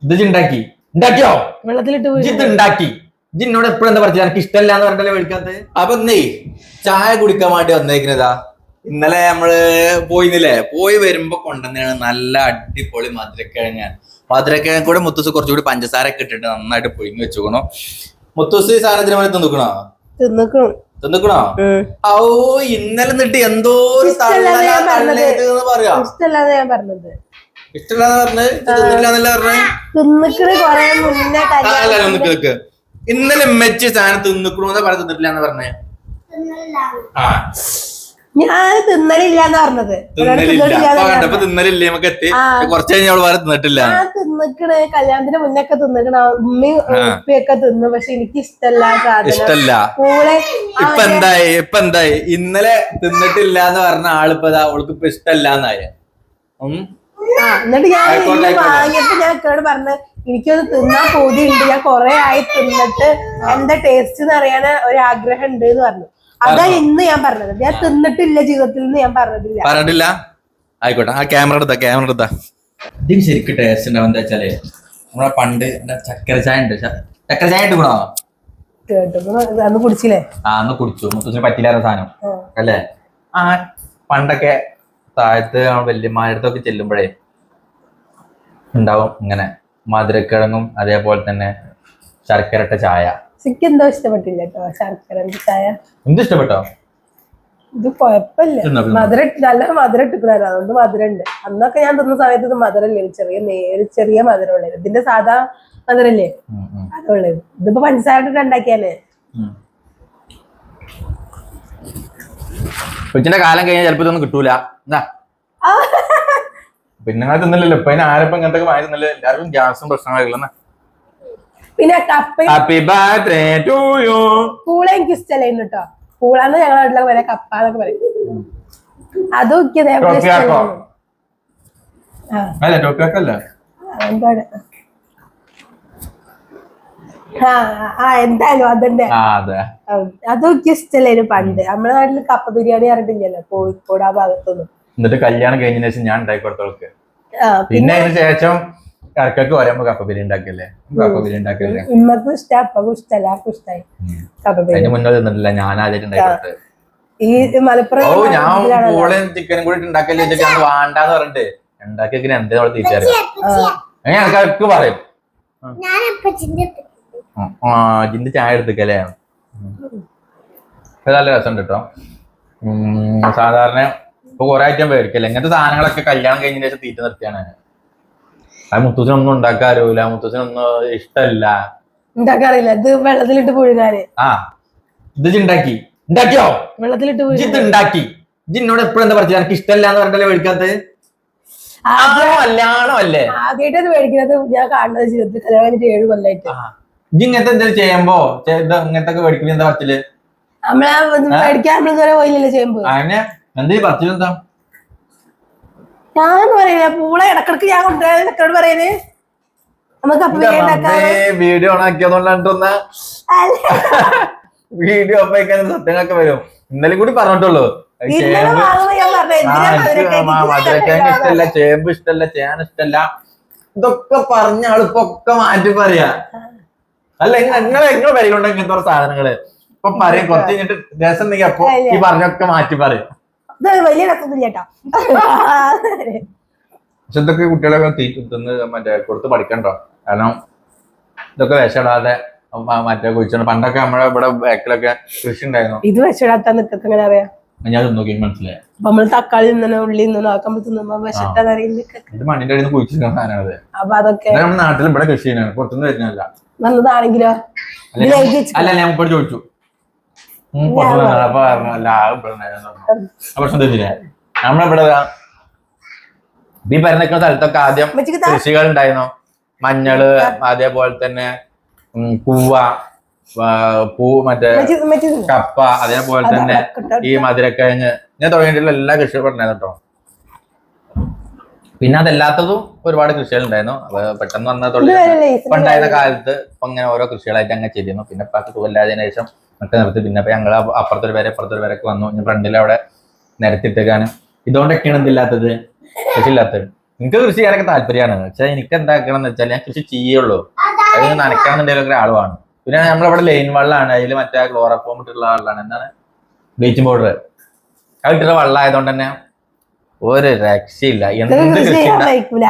ഇത് ഉണ്ടാക്കി ഉണ്ടാക്കിയോ വെള്ളത്തിലിട്ട് ഇത് ഉണ്ടാക്കി ജിന്നോട് എപ്പോഴും എന്താ പറയാ എനിക്ക് ഇഷ്ടമല്ല എന്ന് പറഞ്ഞാലേ മേടിക്കാത്തത്. അപ്പൊ ഇന്നേ ചായ കുടിക്കാൻ വേണ്ടി വന്നേക്കുന്നതാ. ഇന്നലെ നമ്മള് പോയിന്നില്ലേ, പോയി വരുമ്പോ കൊണ്ടുവന്നാണ് നല്ല അടിപൊളി മധുരക്കിഴങ്ങ് കൂടെ മുത്തൂസ് കുറച്ചുകൂടി പഞ്ചസാര ഒക്കെ ഇട്ടിട്ട് നന്നായിട്ട് പൊയിങ്ങി വെച്ചുക്കണോ. മുത്തൂസ് ഈ സാധനത്തിന് വേണ്ടി തിന്നിക്കണോ തിന്നിക്കണോ? ഓ ഇന്നലെ എന്നിട്ട് എന്തോ പറയാ ഇഷ്ടല്ലാതെ ഞാൻ പറഞ്ഞത്. ഇഷ്ടമില്ലാന്ന് പറഞ്ഞ് ഇന്നലെ മെച്ച സാധനം തിന്നിക്കണോന്ന് പറഞ്ഞ് തിന്നിട്ടില്ല എന്ന് പറഞ്ഞേ. ഞാൻ തിന്നലില്ലാന്ന് പറഞ്ഞത്. തിന്നലില്ലേ നമുക്ക് എത്തി കുറച്ച് കഴിഞ്ഞ അവള് വേറെ തിന്നിട്ടില്ല. ഞാൻ തിന്നിക്കണ്, കല്യാണത്തിന് മുന്നൊക്കെ തിന്നിക്കണ, ഉമ്മയും ഉപ്പയൊക്കെ തിന്നു. പക്ഷെ എനിക്ക് ഇഷ്ടല്ല. ഇപ്പൊ എന്തായി ഇന്നലെ തിന്നിട്ടില്ല എന്ന് പറഞ്ഞ ആളിപ്പോ അവൾക്ക് ഇപ്പൊ ഇഷ്ടമല്ലാന്നായ. എന്നിട്ട് ഞാൻ വാങ്ങിയപ്പോ ഞാൻ ഇക്കോട് പറഞ്ഞ എനിക്കൊന്ന് തിന്നാൻ കൊതിയുണ്ട്, ഞാൻ കൊറേ ആയി തിന്നിട്ട് എന്താ ടേസ്റ്റ് എന്ന് അറിയാൻ ഒരു ആഗ്രഹം ഉണ്ട് എന്ന് പറഞ്ഞു. അതാ ഇന്ന് ഞാൻ പറഞ്ഞത്. ഞാൻ തിന്നിട്ടില്ല ജീവിതത്തിൽ നിന്ന്, ഞാൻ പറഞ്ഞിട്ടില്ല. ആയിക്കോട്ടെ, ആ ക്യാമറ എടുത്താ ഇതിന് ശരിക്കും ടേസ്റ്റ് ഉണ്ടാവും. എന്താ വെച്ചാല് നമ്മളെ പണ്ട് ചക്കര ചായ ഉണ്ട്. ചക്കര ചായ ഇട്ടുകൂടാ അന്ന് കുടിച്ചില്ലേ? അന്ന് കുടിച്ചു. മുത്തച്ഛന് പറ്റില്ലാത്ത സാധനം അല്ലേ? ആ പണ്ടൊക്കെ താഴത്ത് വല്യമാരടുത്തൊക്കെ ചെല്ലുമ്പോഴേ ഉണ്ടാവും ഇങ്ങനെ മധുരക്കിഴങ്ങും അതേപോലെ തന്നെ ശർക്കരട്ട ചായ. എനിക്ക് എന്തോ ഇഷ്ടപ്പെട്ടില്ല കേട്ടോ ശർക്കര ചായ. എന്ത് ഇഷ്ടപ്പെട്ടോ? ഇത് കൊഴപ്പില്ല, നല്ല മധുരം ഇട്ടിട്ടുണ്ടായിരുന്നു. അതുകൊണ്ട് മധുരം ഉണ്ട്. അന്നൊക്കെ ഞാൻ തിന്ന സമയത്ത് ഇത് മധുരല്ലേ, ചെറിയ മധുരം ഉള്ളത്. ഇതിന്റെ സാധാ മധുരല്ലേ അതുള്ളത്. ഇതിപ്പോ പഞ്ചസാര ഇട്ടിട്ട് ഉണ്ടാക്കിയാലേ. കൊച്ചിന്റെ കാലം കഴിഞ്ഞാൽ ചിലപ്പോ ഇതൊന്നും കിട്ടൂല. പിന്നെ തിന്നില്ലല്ലോ ഇപ്പൊ. ആരപ്പം ഇങ്ങനത്തെ വാങ്ങി തിന്നല്ലേ? എല്ലാവർക്കും ഗ്യാസും പ്രശ്നമായില്ല. പിന്നെ ഹാപ്പി ബർത്ത്ഡേ ടു യു. പൂള എനിക്ക് ഇഷ്ടമല്ല കേട്ടോ. പൂളാന്ന് ഞങ്ങളുടെ നാട്ടിലൊക്കെ പറയാം, കപ്പാന്നൊക്കെ പറയും. അതും എന്തായാലും അതന്നെ. അതും എനിക്ക് ഇഷ്ടമല്ലായിരുന്നു പണ്ട്. നമ്മുടെ നാട്ടില് കപ്പ ബിരിയാണി അറിഞ്ഞിട്ടില്ലല്ലോ കോഴിക്കോട് ആ ഭാഗത്തൊന്നും. എന്നിട്ട് കല്യാണം കഴിഞ്ഞതിന് ശേഷം ഞാൻ ഉണ്ടാക്കി കൊടുത്തോൾക്ക്. പിന്നെ അതിന് ശേഷം കറക്കൊക്കെ വരുമ്പോ കപ്പ ബിരിയാണി ഉണ്ടാക്കിയല്ലേ? കപ്പ ബിരിയാണി ഉണ്ടാക്കിയല്ലേ? ഉമ്മക്കും ഇഷ്ടം, അപ്പക്കും ഇഷ്ടമല്ല, ആർക്കും ഇഷ്ടായി കപ്പ ബിരിയാണി. അതിന് മുന്നേ തിന്നിട്ടില്ല, ഞാൻ ആദ്യമായിട്ട് ഉണ്ടാക്കി. ഈ മലപ്പുറം ഞാൻ പൂളയും ചിക്കനും കൂടി ഉണ്ടാക്കല്ലേ വെച്ചിട്ട് വേണ്ടാന്ന് പറഞ്ഞിട്ട് ഉണ്ടാക്കിയ എന്താ ടീച്ചർ ആൾക്കാർക്ക് പറയും ജിന്റെ ചായ എടുത്തേക്കല്ലേ. നല്ല രസമുണ്ട് കേട്ടോ. സാധാരണ ഇപ്പൊ കുറെ ഐറ്റം മേടിക്കല്ലേ ഇങ്ങനത്തെ സാധനങ്ങളൊക്കെ കല്യാണം കഴിഞ്ഞതിന് ശേഷം തീറ്റ നിർത്തിയാണ്. അത് മുത്തൂസിനൊന്നും ഉണ്ടാക്കാൻ അറിയൂല, മുത്തൂസിനൊന്നും ഇഷ്ടമല്ല, ഉണ്ടാക്കാറില്ല. ഇത് വെള്ളത്തിലിട്ട് പുഴുങ്ങാന്. ഇത് ഉണ്ടാക്കിയോ വെള്ളത്തിലിട്ട് ഇത് ഉണ്ടാക്കി ജിന്നോട് എപ്പോഴും എന്താ പറയാ എനിക്ക് ഇഷ്ടമല്ല എന്ന് പറഞ്ഞല്ലേ മേടിക്കാത്തത്? കല്യാണം അല്ലേ ആദ്യമായിട്ട് അത് മേടിക്കുന്നത് ഞാൻ കാണുന്നത് ജീവിതത്തിൽ. കല്യാണം കഴിഞ്ഞിട്ട് 7 കൊല്ലായിട്ട്. ഇങ്ങനത്തെ എന്തെങ്കിലും ചെയ്യുമ്പോ ഇങ്ങനത്തെ ഒക്കെ മേടിക്കുന്നത് എന്താ പറ്റില്ല? മേടിക്കാൻ പോയില്ലല്ലോ ചെയ്യുമ്പോ. അതിനെ എന്താ പറ്റില്ലെന്താ? ഞാൻ പറയില്ല, പൂള ഇടക്കിടക്ക് ഞാൻ കൊണ്ടുവരാൻ പറയുന്നത്. നമുക്ക് വീഡിയോ ഓണാക്കിയതുകൊണ്ടാണ് വീഡിയോ അപ്പേക്കാൻ സത്യങ്ങളൊക്കെ വരും. ഇന്നലെ കൂടി പറഞ്ഞിട്ടുള്ളൂ മധുരക്കിഴങ്ങ് ഇഷ്ടല്ല, ചേമ്പ് ഇഷ്ടല്ല, ചേന ഇഷ്ടല്ല, ഇതൊക്കെ പറഞ്ഞ ആളിപ്പൊക്കെ മാറ്റി പറയാ. അല്ല നിങ്ങൾ പരിഗണന ഇങ്ങനത്തെ സാധനങ്ങള് ഇപ്പൊ പറയും. കുറച്ച് കഴിഞ്ഞിട്ട് രസം ഉണ്ടെങ്കിൽ അപ്പൊ ഈ പറഞ്ഞൊക്കെ മാറ്റി പറയും. വലിയ രസമില്ല. പക്ഷെ ഇതൊക്കെ കുട്ടികളൊക്കെ തിന്ന് മറ്റേ കൊടുത്ത് പഠിക്കണ്ടോ? കാരണം ഇതൊക്കെ വിഷമിടാതെ മറ്റേ കുഴിച്ചാണ്. പണ്ടൊക്കെ നമ്മളെ ഇവിടെ ബാക്കിലൊക്കെ കൃഷി ഉണ്ടായിരുന്നു. ഇത് വിഷമിടാത്ത നിക്കത്ത് എങ്ങനെ അറിയാം? ഞാൻ നോക്കി മനസ്സിലായി. നമ്മള് തക്കാളി നിന്നോ ഉള്ളി നിന്നോ ആക്കുമ്പോ തിന്നുമ്പോ ഇത് മണ്ണിന്റെ അടിയിൽ നിന്ന് കുഴിച്ചിരിക്കുന്ന സാധനമാണ്. അപ്പൊ അതൊക്കെ നമ്മുടെ നാട്ടിൽ ഇവിടെ കൃഷി ചെയ്യുന്നതാണ്, പുറത്തുനിന്ന് വരുന്നതല്ല. നല്ലതാണെങ്കിലോ? അല്ല ഞാൻ ഇപ്പോൾ ചോദിച്ചു പ്രശ്നം തെറ്റില്ലേ? നമ്മളിവിടെ ഈ പറഞ്ഞ സ്ഥലത്തൊക്കെ ആദ്യം കൃഷികൾ ഉണ്ടായിരുന്നു. മഞ്ഞള്, അതേപോലെ തന്നെ കൂവ, മറ്റേ കപ്പ, അതേപോലെ തന്നെ ഈ മധുരക്കിഴങ്ങ്, ഞാൻ തുടങ്ങിയിട്ടുള്ള എല്ലാ കൃഷികളും ഉണ്ടായിരുന്നു കേട്ടോ. പിന്നെ അതല്ലാത്തതും ഒരുപാട് കൃഷികൾ ഉണ്ടായിരുന്നു. അപ്പൊ പെട്ടെന്ന് വന്ന ഉണ്ടായിരുന്ന കാലത്ത് ഇപ്പൊ ഇങ്ങനെ ഓരോ കൃഷികളായിട്ട് അങ്ങനെ ചെയ്തിരുന്നു. പിന്നെ ഇപ്പൊ സുഖമില്ലാതിന് ശേഷം ഒക്കെ നിർത്തി. പിന്നെ ഇപ്പൊ ഞങ്ങൾ അപ്പുറത്തൊരു പേരൊക്കെ വന്നു. ഫ്രണ്ടിൽ അവിടെ നിരത്തിട്ടേക്കാണ്. ഇതുകൊണ്ടൊക്കെയാണ് എന്തില്ലാത്തത്, കൃഷിയില്ലാത്തത്. എനിക്ക് കൃഷി ചെയ്യാനൊക്കെ താല്പര്യമാണ്. പക്ഷെ എനിക്ക് എന്താക്കണം എന്ന് വെച്ചാൽ ഞാൻ കൃഷി ചെയ്യുള്ളൂ. അത് നനയ്ക്കാന്നുണ്ടെങ്കിൽ ആള് വേണം. പിന്നെ നമ്മളിവിടെ ലൈൻ വെള്ളമാണ്, അതിൽ മറ്റേ ക്ലോറോഫോം ഇട്ടുള്ള വെള്ളമാണ്, എന്താണ് ബ്ലീച്ചിങ് പൗഡർ, അത് ഇട്ടുള്ള വെള്ളം ആയതുകൊണ്ട് തന്നെ ഒരു രക്ഷയില്ല. എന്ത് കൃഷി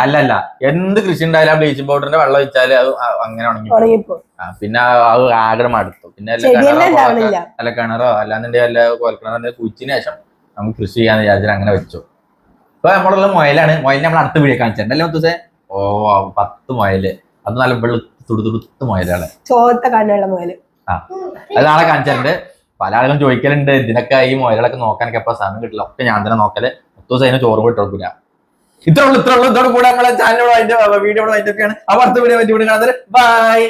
അല്ലല്ല എന്ത് കൃഷി ഉണ്ടായാലും ആ ബ്ലീച്ചിങ് പൗഡറിന്റെ വെള്ളം ഒഴിച്ചാല് അത് അങ്ങനെ ഉണങ്ങിപ്പോ. പിന്നെ അത് ആഗ്രഹം അടുത്തു. പിന്നെ അല്ല കിണറോ അല്ലാന്നുണ്ടെങ്കിൽ വല്ല കോൽക്കിണറോ കുഴിച്ചതിന് ശേഷം നമുക്ക് കൃഷി ചെയ്യാന്ന് വിചാരിച്ചാൽ അങ്ങനെ വെച്ചു. ഇപ്പൊ നമ്മളുള്ള മുയലാണ്. മുയലിനെ നമ്മൾ അടുത്ത വീഡിയോ കാണിച്ചിട്ടുണ്ടല്ലേ മുത്തൂസേ? 10 മുയല്, അത് നല്ല തുടുത്തുടുത്ത മുയലാണ്, ചോത്ത കണ്ണുള്ള മുയല്. അത് നാളെ കാണിച്ചിട്ടുണ്ട്. പല ആളുകളും ചോദിക്കലുണ്ട് ഇതിനൊക്കെ ഈ മുയലൊക്കെ നോക്കാനൊക്കെ എപ്പോ സമയം കിട്ടില്ല. ഒക്കെ ഞാൻ തന്നെ നോക്കല്. മുത്തൂസ് അതിന് ചോറ് കിട്ടില്ല. ഇത്ര ഉള്ളൂ. ഇതോട് കൂടെ നമ്മളെ ചാനലിനോട് അതിന്റെ വീഡിയോ ഒക്കെയാണ്. അപ്പൊ അടുത്ത വീഡിയോ പറ്റി കാണാൻ ബൈ.